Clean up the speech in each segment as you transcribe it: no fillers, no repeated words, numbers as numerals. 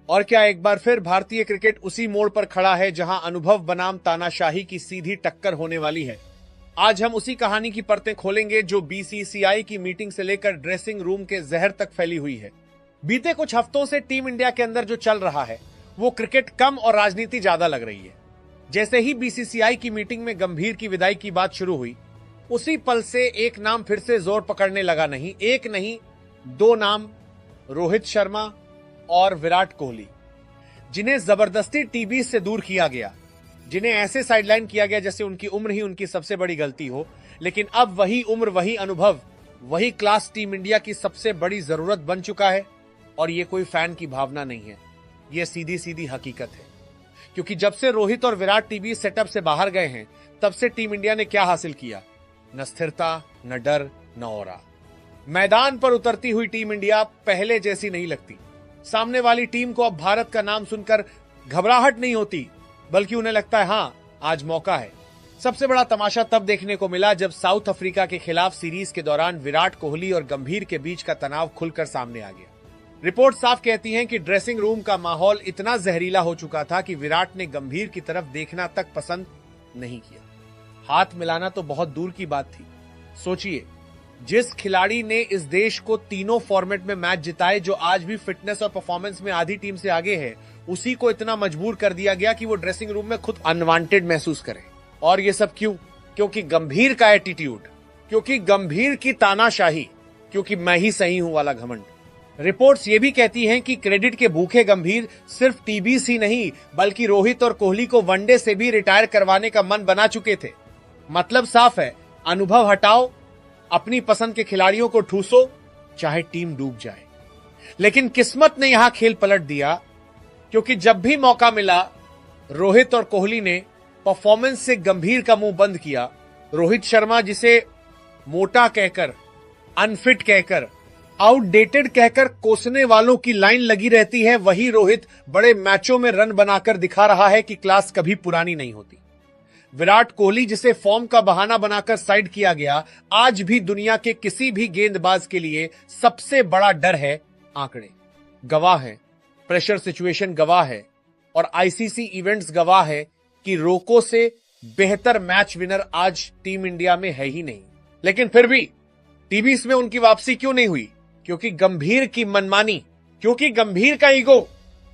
और क्या एक बार फिर भारतीय क्रिकेट उसी मोड़ पर खड़ा है जहां अनुभव बनाम तानाशाही की सीधी टक्कर होने वाली है। आज हम उसी कहानी की परतें खोलेंगे जो बीसीसीआई की मीटिंग से लेकर ड्रेसिंग रूम के जहर तक फैली हुई है। बीते कुछ हफ्तों से टीम इंडिया के अंदर जो चल रहा है वो क्रिकेट कम और राजनीति ज्यादा लग रही है। जैसे ही बीसीसीआई की मीटिंग में गंभीर की विदाई की बात शुरू हुई, उसी पल से एक नाम फिर से जोर पकड़ने लगा। नहीं एक नहीं, दो नाम, रोहित शर्मा और विराट कोहली, जिन्हें जबरदस्ती टीबी से दूर किया गया, जिन्हें ऐसे साइडलाइन किया गया जैसे उनकी उम्र ही उनकी सबसे बड़ी गलती हो। लेकिन अब वही उम्र, वही अनुभव, वही क्लास टीम इंडिया की सबसे बड़ी जरूरत बन चुका है। और ये कोई फैन की भावना नहीं है, ये सीधी सीधी हकीकत है। क्योंकि जब से रोहित और विराट टीबी सेटअप से बाहर गए हैं, तब से टीम इंडिया ने क्या हासिल किया? न स्थिरता, न डर, न ऑरा। मैदान पर उतरती हुई टीम इंडिया पहले जैसी नहीं लगती। सामने वाली टीम को अब भारत का नाम सुनकर घबराहट नहीं होती, बल्कि उन्हें लगता है हाँ, आज मौका है। सबसे बड़ा तमाशा तब देखने को मिला जब साउथ अफ्रीका के खिलाफ सीरीज के दौरान विराट कोहली और गंभीर के बीच का तनाव खुलकर सामने आ गया। रिपोर्ट साफ कहती हैं कि ड्रेसिंग रूम का माहौल इतना जहरीला हो चुका था कि विराट ने गंभीर की तरफ देखना तक पसंद नहीं किया। हाथ मिलाना तो बहुत दूर की बात थी। सोचिए, जिस खिलाड़ी ने इस देश को तीनों फॉर्मेट में मैच जिताए, जो आज भी फिटनेस और परफॉर्मेंस में आधी टीम से आगे है, उसी को इतना मजबूर कर दिया गया कि वो ड्रेसिंग रूम में खुद अनवांटेड महसूस करे। और ये सब क्यों? क्योंकि गंभीर का एटीट्यूड, क्योंकि गंभीर की तानाशाही, क्योंकि मैं ही सही हूं वाला घमंड। रिपोर्ट्स ये भी कहती हैं कि क्रेडिट के भूखे गंभीर सिर्फ टीबीस ही नहीं, बल्कि रोहित और कोहली को वनडे से भी रिटायर करवाने का मन बना चुके थे। मतलब साफ है, अनुभव हटाओ, अपनी पसंद के खिलाड़ियों को ठूसो, चाहे टीम डूब जाए। लेकिन किस्मत ने यहां खेल पलट दिया, क्योंकि जब भी मौका मिला, रोहित और कोहली ने परफॉर्मेंस से गंभीर का मुंह बंद किया। रोहित शर्मा, जिसे मोटा कहकर, अनफिट कहकर, आउटडेटेड कहकर कोसने वालों की लाइन लगी रहती है, वही रोहित बड़े मैचों में रन बनाकर दिखा रहा है कि क्लास कभी पुरानी नहीं होती। विराट कोहली, जिसे फॉर्म का बहाना बनाकर साइड किया गया, आज भी दुनिया के किसी भी गेंदबाज के लिए सबसे बड़ा डर है। आंकड़े गवाह है, प्रेशर सिचुएशन गवाह है, और आईसीसी इवेंट्स गवाह है कि रोको से बेहतर मैच विनर आज टीम इंडिया में है ही नहीं। लेकिन फिर भी टीबीस में उनकी वापसी क्यों नहीं हुई? क्योंकि गंभीर की मनमानी, क्योंकि गंभीर का ईगो,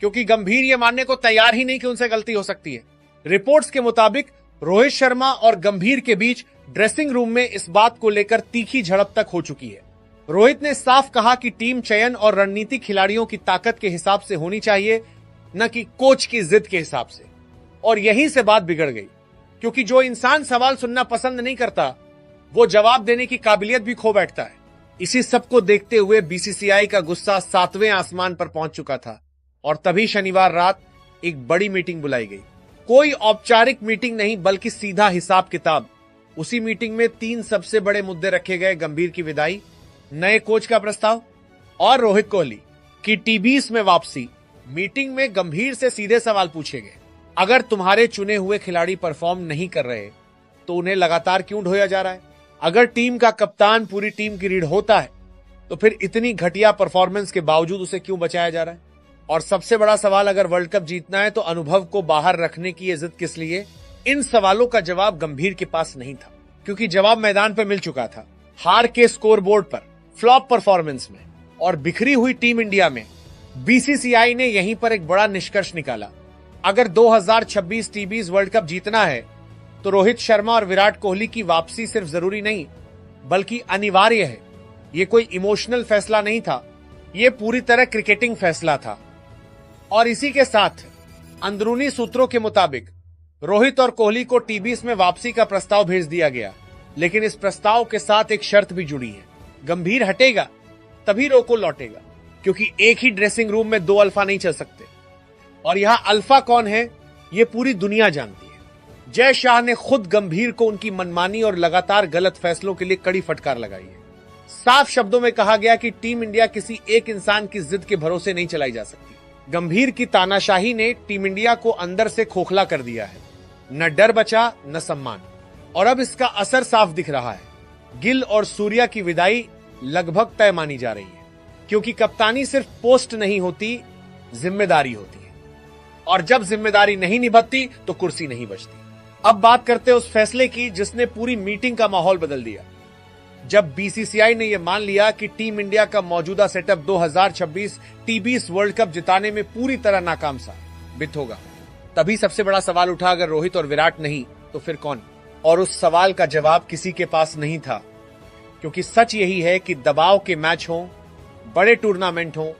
क्योंकि गंभीर यह मानने को तैयार ही नहीं कि उनसे गलती हो सकती है। रिपोर्ट्स के मुताबिक रोहित शर्मा और गंभीर के बीच ड्रेसिंग रूम में इस बात को लेकर तीखी झड़प तक हो चुकी है। रोहित ने साफ कहा कि टीम चयन और रणनीति खिलाड़ियों की ताकत के हिसाब से होनी चाहिए, न कि कोच की जिद के हिसाब से। और यहीं से बात बिगड़ गई, क्योंकि जो इंसान सवाल सुनना पसंद नहीं करता, वो जवाब देने की काबिलियत भी खो बैठता है। इसी सबको देखते हुए बीसीसीआई का गुस्सा 7वें आसमान पर पहुंच चुका था, और तभी शनिवार रात एक बड़ी मीटिंग बुलाई गई। कोई औपचारिक मीटिंग नहीं, बल्कि सीधा हिसाब किताब। उसी मीटिंग में 3 सबसे बड़े मुद्दे रखे गए: गंभीर की विदाई, नए कोच का प्रस्ताव और रोहित कोहली की टीबीस में वापसी। मीटिंग में गंभीर से सीधे सवाल पूछे गए, अगर तुम्हारे चुने हुए खिलाड़ी परफॉर्म नहीं कर रहे तो उन्हें लगातार क्यों ढोया जा रहा है? अगर टीम का कप्तान पूरी टीम की रीढ़ होता है तो फिर इतनी घटिया परफॉर्मेंस के बावजूद उसे क्यों बचाया जा रहा है? और सबसे बड़ा सवाल, अगर वर्ल्ड कप जीतना है तो अनुभव को बाहर रखने की जिद किस लिए? इन सवालों का जवाब गंभीर के पास नहीं था, क्योंकि जवाब मैदान पर मिल चुका था। हार के स्कोर बोर्ड पर, फ्लॉप परफॉर्मेंस में और बिखरी हुई टीम इंडिया में बीसीसीआई ने यहीं पर एक बड़ा निष्कर्ष निकाला। अगर 2026 टीबीज वर्ल्ड कप जीतना है तो रोहित शर्मा और विराट कोहली की वापसी सिर्फ जरूरी नहीं, बल्कि अनिवार्य है। यह कोई इमोशनल फैसला नहीं था, यह पूरी तरह क्रिकेटिंग फैसला था। और इसी के साथ अंदरूनी सूत्रों के मुताबिक रोहित और कोहली को टीबीस में वापसी का प्रस्ताव भेज दिया गया। लेकिन इस प्रस्ताव के साथ एक शर्त भी जुड़ी है, गंभीर हटेगा तभी रोको लौटेगा, क्योंकि एक ही ड्रेसिंग रूम में 2 अल्फा नहीं चल सकते। और यहां अल्फा कौन है, यह पूरी दुनिया जानती है। जय शाह ने खुद गंभीर को उनकी मनमानी और लगातार गलत फैसलों के लिए कड़ी फटकार लगाई है। साफ शब्दों में कहा गया कि टीम इंडिया किसी एक इंसान की जिद के भरोसे नहीं चलाई जा सकती। गंभीर की तानाशाही ने टीम इंडिया को अंदर से खोखला कर दिया है, न डर बचा न सम्मान। और अब इसका असर साफ दिख रहा है। गिल और सूर्या की विदाई लगभग तय मानी जा रही है, क्योंकि कप्तानी सिर्फ पोस्ट नहीं होती, जिम्मेदारी होती है, और जब जिम्मेदारी नहीं निभाती तो कुर्सी नहीं बचती। अब बात करते हैं उस फैसले की जिसने पूरी मीटिंग का माहौल बदल दिया। जब बीसीसीआई ने यह मान लिया कि टीम इंडिया का मौजूदा सेटअप 2026 टी20 वर्ल्ड कप जिताने में पूरी तरह नाकाम साबित होगा, तभी सबसे बड़ा सवाल उठा, अगर रोहित और विराट नहीं तो फिर कौन? और उस सवाल का जवाब किसी के पास नहीं था, क्योंकि सच यही है कि दबाव के मैच हों, बड़े टूर्नामेंट हों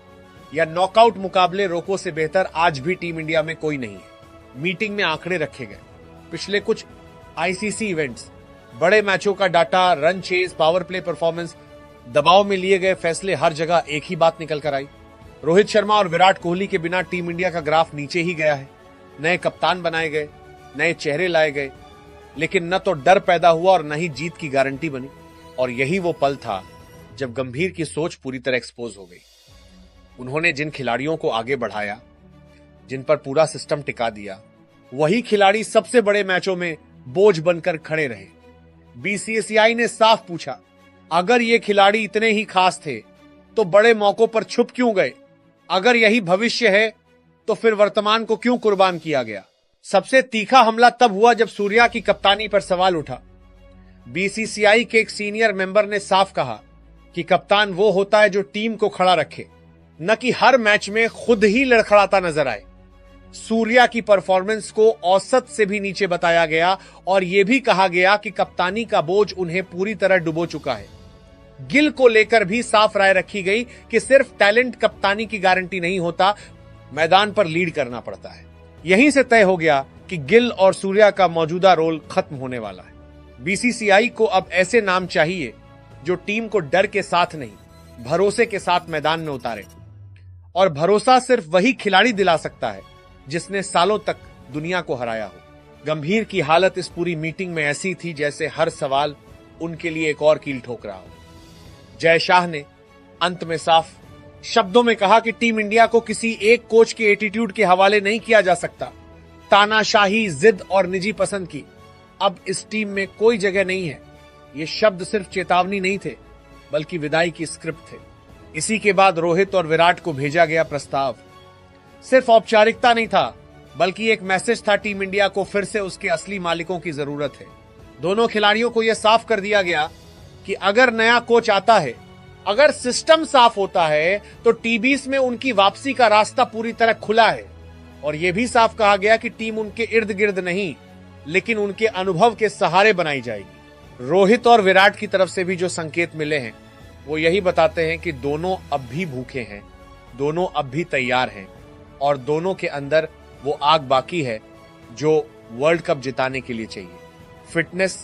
या नॉकआउट मुकाबले, रोको से बेहतर आज भी टीम इंडिया में कोई नहीं है। मीटिंग में आंकड़े रखे गए, पिछले कुछ आईसीसी इवेंट्स, बड़े मैचों का data, run chase, power play performance, दबाव में लिए गए फैसले, हर जगह एक ही बात निकल कर आई। रोहित शर्मा और विराट कोहली के बिना टीम इंडिया का ग्राफ नीचे ही गया है। नए कप्तान बनाए गए, नए चेहरे लाए गए, लेकिन न तो डर पैदा हुआ और न ही जीत की गारंटी बनी। और यही वो पल था जब गंभीर की सोच पूरी तरह एक्सपोज हो गई। उन्होंने जिन खिलाड़ियों को आगे बढ़ाया, जिन पर पूरा सिस्टम टिका दिया, वही खिलाड़ी सबसे बड़े मैचों में बोझ बनकर खड़े रहे। बीसीसीआई ने साफ पूछा, अगर ये खिलाड़ी इतने ही खास थे तो बड़े मौकों पर छुप क्यों गए? अगर यही भविष्य है तो फिर वर्तमान को क्यों कुर्बान किया गया? सबसे तीखा हमला तब हुआ जब सूर्या की कप्तानी पर सवाल उठा। बीसीसीआई के एक सीनियर मेंबर ने साफ कहा कि कप्तान वो होता है जो टीम को खड़ा रखे, न कि हर मैच में खुद ही लड़खड़ाता नजर आए। सूर्या की परफॉर्मेंस को औसत से भी नीचे बताया गया और यह भी कहा गया कि कप्तानी का बोझ उन्हें पूरी तरह डुबो चुका है। गिल को लेकर भी साफ राय रखी गई कि सिर्फ टैलेंट कप्तानी की गारंटी नहीं होता, मैदान पर लीड करना पड़ता है। यहीं से तय हो गया कि गिल और सूर्या का मौजूदा रोल खत्म होने वाला है। बीसीसीआई को अब ऐसे नाम चाहिए जो टीम को डर के साथ नहीं, भरोसे के साथ मैदान में उतारे। और भरोसा सिर्फ वही खिलाड़ी दिला सकता है जिसने सालों तक दुनिया को हराया हो। गंभीर की हालत इस पूरी मीटिंग में ऐसी थी जैसे हर सवाल उनके लिए एक और कील ठोक रहा हो। जय शाह ने अंत में साफ शब्दों में कहा कि टीम इंडिया को किसी एक कोच के एटीट्यूड के हवाले नहीं किया जा सकता। तानाशाही, जिद और निजी पसंद की अब इस टीम में कोई जगह नहीं है। ये शब्द सिर्फ चेतावनी नहीं थे, बल्कि विदाई की स्क्रिप्ट थे। इसी के बाद रोहित और विराट को भेजा गया प्रस्ताव। सिर्फ औपचारिकता नहीं था, बल्कि एक मैसेज था टीम इंडिया को फिर से उसके असली मालिकों की जरूरत है। दोनों खिलाड़ियों को यह साफ कर दिया गया कि अगर नया कोच आता है, अगर सिस्टम साफ होता है, तो टी20 में उनकी वापसी का रास्ता पूरी तरह खुला है। और यह भी साफ कहा गया कि टीम उनके इर्द गिर्द नहीं, लेकिन उनके अनुभव के सहारे बनाई जाएगी। रोहित और विराट की तरफ से भी जो संकेत मिले हैं वो यही बताते हैं कि दोनों अब भी भूखे हैं, दोनों अब भी तैयार हैं और दोनों के अंदर वो आग बाकी है जो वर्ल्ड कप जिताने के लिए चाहिए। फिटनेस,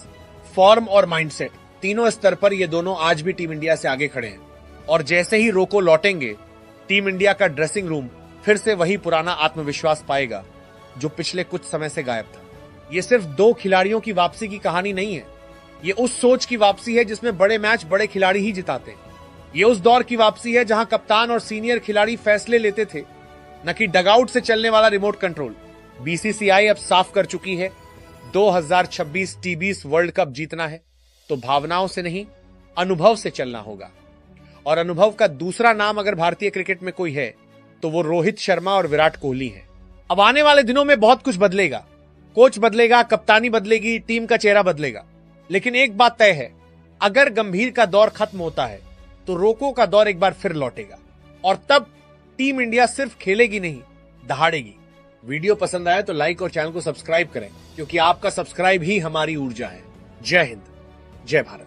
फॉर्म और माइंडसेट, तीनों स्तर पर ये दोनों आज भी टीम इंडिया से आगे खड़े हैं। और जैसे ही रोको लौटेंगे, टीम इंडिया का ड्रेसिंग रूम फिर से वही पुराना आत्मविश्वास पाएगा जो पिछले कुछ समय से गायब था। ये सिर्फ दो खिलाड़ियों की वापसी की कहानी नहीं है, ये उस सोच की वापसी है जिसमें बड़े मैच बड़े खिलाड़ी ही जिताते हैं। ये उस दौर की वापसी है जहां कप्तान और सीनियर खिलाड़ी फैसले लेते थे, न कि डगआउट से चलने वाला रिमोट कंट्रोल। बीसीसीआई अब साफ कर चुकी है, 2026 टी20 वर्ल्ड कप जीतना है तो भावनाओं से नहीं, अनुभव से चलना होगा। और अनुभव का दूसरा नाम अगर भारतीय क्रिकेट में कोई है तो वो रोहित शर्मा और विराट कोहली है। अब आने वाले दिनों में बहुत कुछ बदलेगा, कोच बदलेगा, कप्तानी बदलेगी, टीम का चेहरा बदलेगा, लेकिन एक बात तय है, अगर गंभीर का दौर खत्म होता है तो रोको का दौर एक बार फिर लौटेगा और तब टीम इंडिया सिर्फ खेलेगी नहीं, दहाड़ेगी। वीडियो पसंद आया तो लाइक और चैनल को सब्सक्राइब करें, क्योंकि आपका सब्सक्राइब ही हमारी ऊर्जा है। जय हिंद, जय भारत।